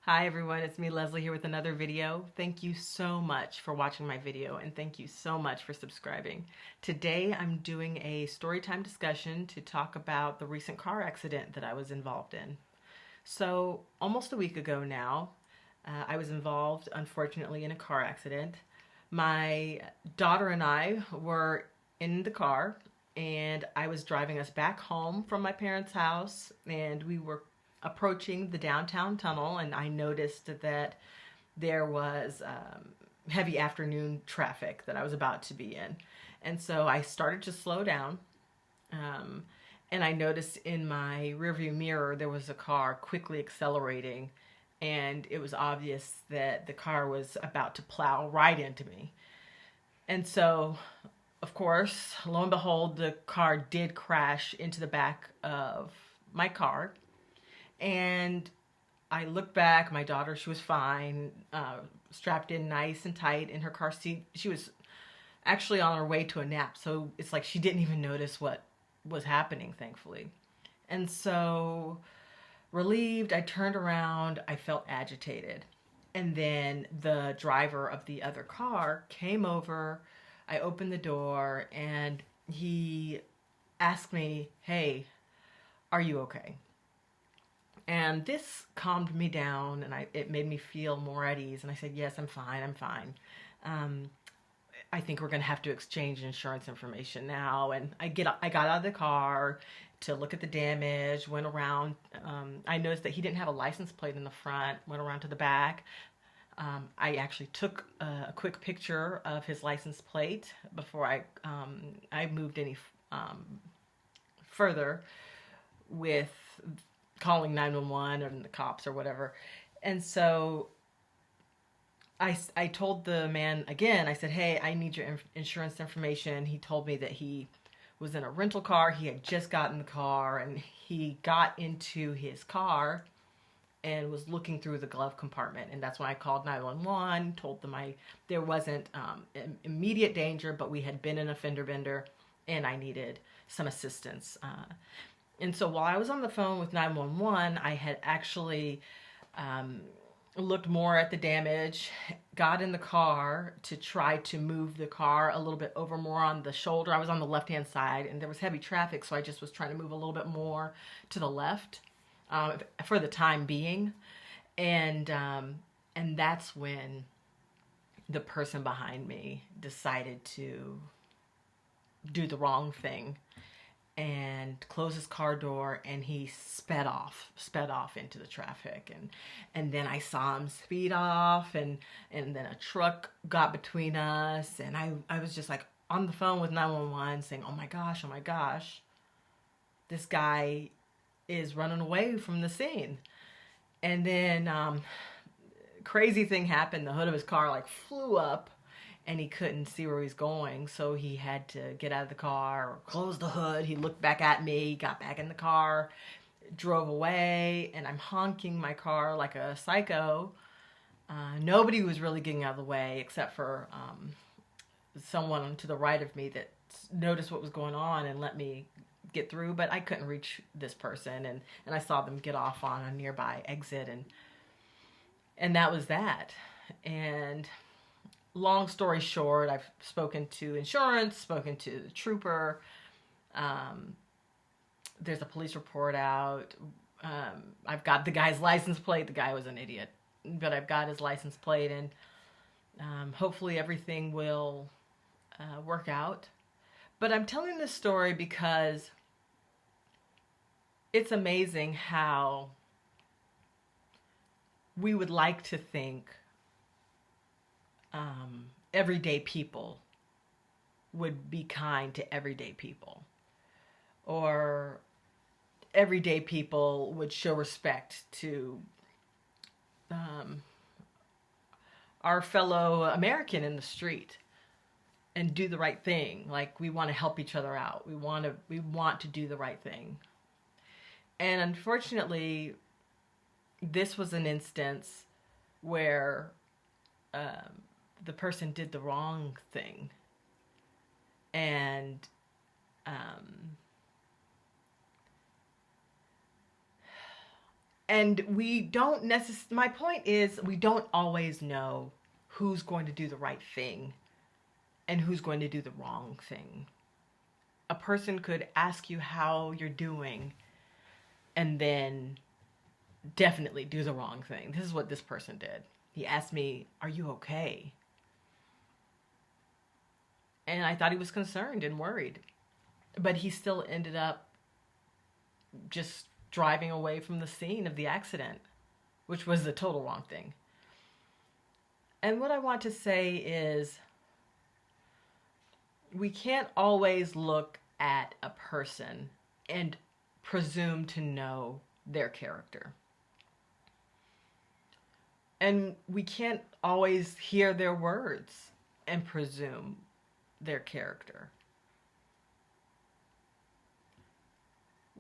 Hi everyone, it's me Leslie here with another video. Thank you so much for watching my video and thank you so much for subscribing. Today I'm doing a storytime discussion to talk about the recent car accident that I was involved in. So almost a week ago now, I was involved unfortunately in a car accident. My daughter and I were in the car and I was driving us back home from my parents' house and we were approaching the downtown tunnel, and I noticed that there was heavy afternoon traffic that I was about to be in. And so I started to slow down, and I noticed in my rearview mirror there was a car quickly accelerating, and it was obvious that the car was about to plow right into me. And so, of course, lo and behold, the car did crash into the back of my car. And I looked back, my daughter, she was fine, strapped in nice and tight in her car seat. She was actually on her way to a nap, so it's like she didn't even notice what was happening, thankfully. And so, relieved, I turned around, I felt agitated. And then the driver of the other car came over, I opened the door, and he asked me, "Hey, are you okay?" And this calmed me down, and it made me feel more at ease. And I said, "Yes, I'm fine. I'm fine. Um, I think we're going to have to exchange insurance information now." And I got out of the car to look at the damage. Went around. I noticed that he didn't have a license plate in the front. Went around to the back. I actually took a quick picture of his license plate before I moved any further with calling 911 or the cops or whatever. And so I told the man again, I said, "Hey, I need your insurance information." He told me that he was in a rental car. He had just gotten the car, and he got into his car and was looking through the glove compartment. And that's when I called 911, told them there wasn't immediate danger, but we had been in a fender bender and I needed some assistance. And so while I was on the phone with 911, I had actually looked more at the damage, got in the car to try to move the car a little bit over more on the shoulder. I was on the left-hand side, and there was heavy traffic, so I just was trying to move a little bit more to the left for the time being. And that's when the person behind me decided to do the wrong thing and closed his car door, and he sped off into the traffic. And then I saw him speed off, and then a truck got between us, and I was just like on the phone with 911 saying, oh my gosh, this guy is running away from the scene. And then crazy thing happened. The hood of his car like flew up, and he couldn't see where he was going, so he had to get out of the car, or close the hood. He looked back at me, got back in the car, drove away, and I'm honking my car like a psycho. Nobody was really getting out of the way except for someone to the right of me that noticed what was going on and let me get through, but I couldn't reach this person, and I saw them get off on a nearby exit, and that was that. And long story short, I've spoken to insurance, spoken to the trooper. There's a police report out. I've got the guy's license plate. The guy was an idiot, but I've got his license plate, and hopefully everything will work out. But I'm telling this story because it's amazing how we would like to think everyday people would be kind to everyday people, or everyday people would show respect to our fellow American in the street and do the right thing. Like, we want to help each other out. We want to do the right thing. And unfortunately, this was an instance where the person did the wrong thing, and And we don't necessarily, my point is, we don't always know who's going to do the right thing and who's going to do the wrong thing. A person could ask you how you're doing and then definitely do the wrong thing. This is what this person did. He asked me, "Are you okay?" And I thought he was concerned and worried. But he still ended up just driving away from the scene of the accident, which was the total wrong thing. And what I want to say is, we can't always look at a person and presume to know their character. And we can't always hear their words and presume their character.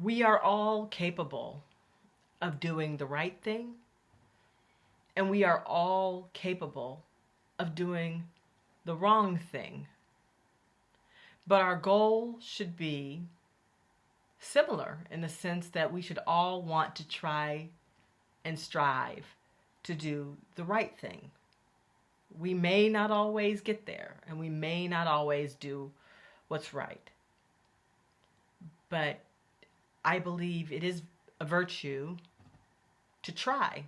We are all capable of doing the right thing, and we are all capable of doing the wrong thing. But our goal should be similar in the sense that we should all want to try and strive to do the right thing. We may not always get there, and we may not always do what's right. But I believe it is a virtue to try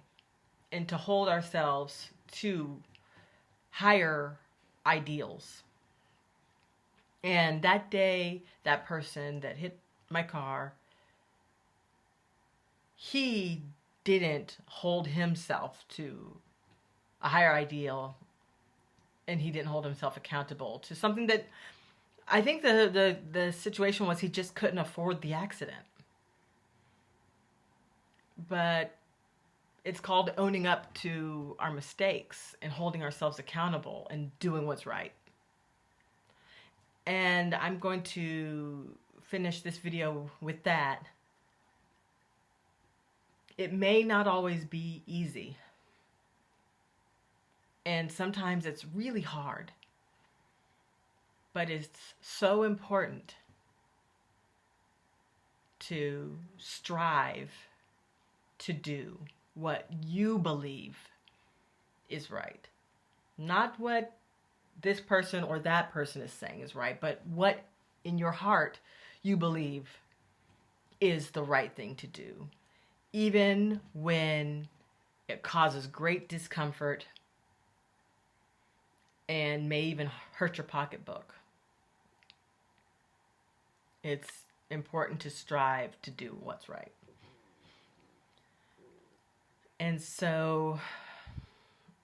and to hold ourselves to higher ideals. And that day, that person that hit my car, he didn't hold himself to a higher ideal, and he didn't hold himself accountable to something that I think the situation was he just couldn't afford the accident. But it's called owning up to our mistakes and holding ourselves accountable and doing what's right. And I'm going to finish this video with that. It may not always be easy. And sometimes it's really hard. But it's so important to strive to do what you believe is right. Not what this person or that person is saying is right, but what in your heart you believe is the right thing to do, even when it causes great discomfort and may even hurt your pocketbook. It's important to strive to do what's right. And so,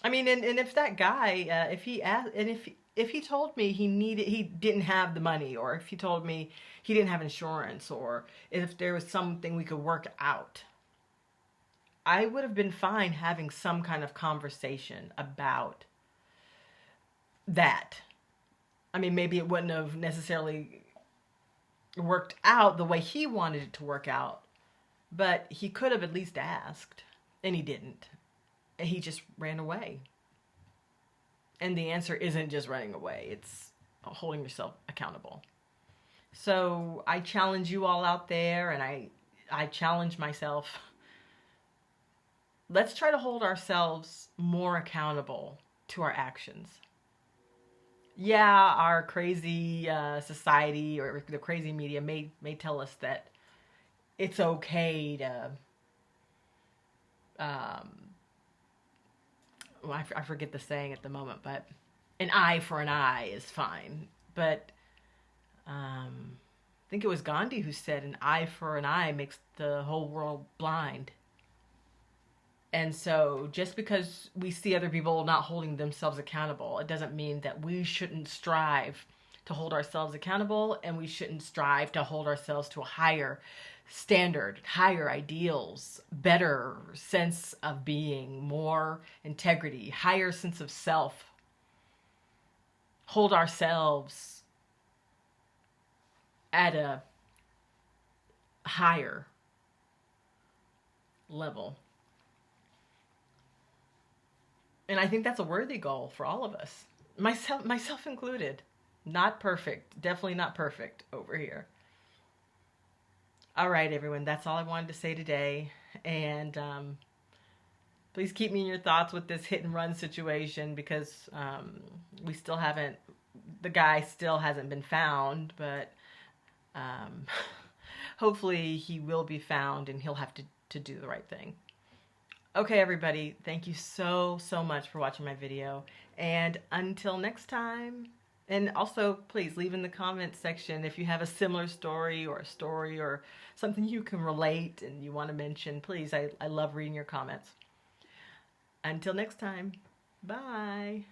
I mean, and if that guy, if he asked, and if he told me he didn't have the money, or if he told me he didn't have insurance, or if there was something we could work out, I would have been fine having some kind of conversation about that. I mean, maybe it wouldn't have necessarily worked out the way he wanted it to work out, but he could have at least asked. And he didn't. And he just ran away. And the answer isn't just running away. It's holding yourself accountable. So I challenge you all out there, and I challenge myself. Let's try to hold ourselves more accountable to our actions. Yeah, our crazy society or the crazy media may tell us that it's okay to... well, I forget the saying at the moment, but an eye for an eye is fine. But I think it was Gandhi who said an eye for an eye makes the whole world blind. And so just because we see other people not holding themselves accountable, it doesn't mean that we shouldn't strive to hold ourselves accountable, and we shouldn't strive to hold ourselves to a higher standard, higher ideals, better sense of being, more integrity, higher sense of self. Hold ourselves at a higher level. And I think that's a worthy goal for all of us, myself included. Not perfect, definitely not perfect over here. All right, everyone, that's all I wanted to say today. And please keep me in your thoughts with this hit and run situation, because we still haven't, the guy still hasn't been found, but hopefully he will be found and he'll have to do the right thing. Okay, everybody, thank you so much for watching my video, and until next time. And also, please leave in the comments section if you have a similar story or something you can relate and you want to mention. Please, I love reading your comments. Until next time, bye.